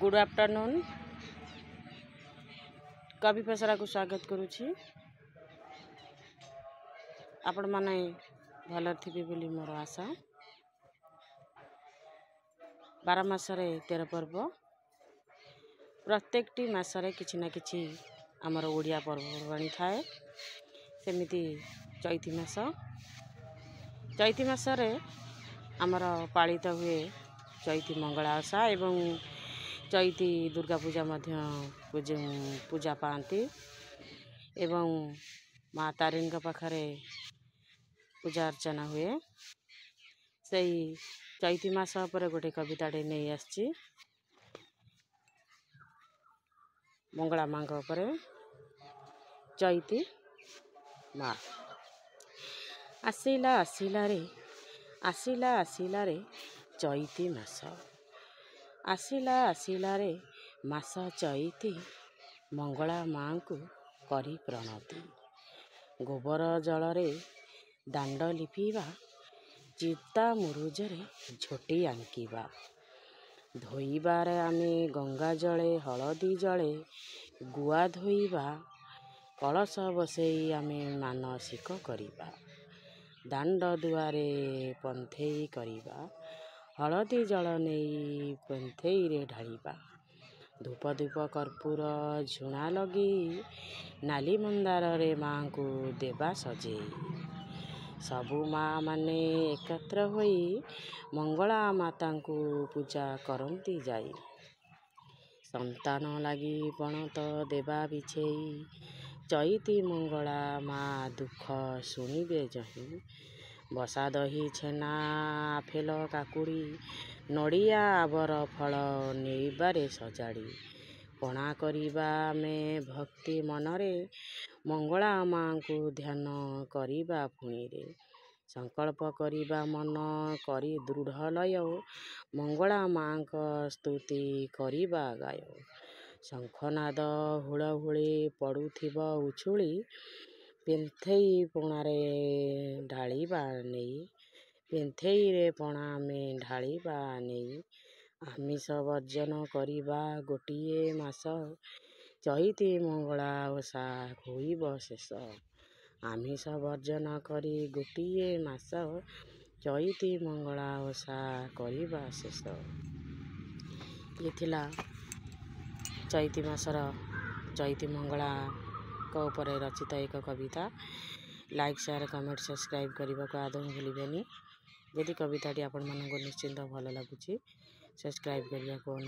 Good afternoon कवि पेसरा को स्वागत करुछि। आपण माने भल थिबे बोली मोर आशा। 12 मासरे 13 पर्व, प्रत्येकटी मासरे किछि ना किछि आमर ओडिया पर्वपर्वाणी थाए। सेमिति चैती मासरे आमर पालित हुए चैती मंगला ओषा एवं चैती दुर्गा पूजा पूजा पाती एवं माँ तारिणी पाखरे पूजा अर्चना हुए। सही चैती मास पर गोटे कविताटे नहीं आसची मंगला माँ पर। चैती माँ आसिला आसिला रे चैती मास, आसिला आसिला रे मास चैती, मंगला माँ को करी प्रणति। गोबर जलरे दांड लिपिबा, चिता मुरुजरे झोटी आंकिबा। धोइबारे आमे गंगा जले हलदी जले गुआ धोइबा। कलश बसई आमे मानसिक करिबा। दांड दुआरे पंथेई करिबा, हलदी जल नहीं पंथेई रे ढालिबा। धूप धूप कर्पूर झुणा लगी, नाली मंदार रे माँ को देवा सजेई। सबु माँ माने एकत्र होई, मंगला माता को पूजा करती जाई। संतान लगी पणत देवा बिछेई, चैती मंगला माँ दुख शुणिबे जही। बसा दही छेना आफेल काकुड़ी, नड़िया आबर फल नेइबारे सजाड़ी। पणा करिबा में भक्ति मनरे, मंगला माँ को ध्यान करिबा पुणीरे। संकल्प करिबा मन करी दृढ़ लय, मंगला माँ का स्तुति करिबा गाय। शंखनाद हुलहुली पड़ुथिब उछुली, पेन्थेई पणारे ढालिबा नेई। पेन्थेई रे पणा में ढालिबा नेई। आमिष वर्जन करिबा गोटिए मास, चैती मंगला ओषा होइब शेष। आमिष वर्जन करी गोटिए मास, चैती मंगला ओषा करिबा शेष। ये थिला चैती मासर चैती मंगला को ऊपर रचित एक कविता। लाइक शेयर कमेंट सब्सक्राइब करने को आदौ भूलिबेनी। यदि कविताटी आपण मानक निश्चिंत भल लगुच सब्सक्राइब करने को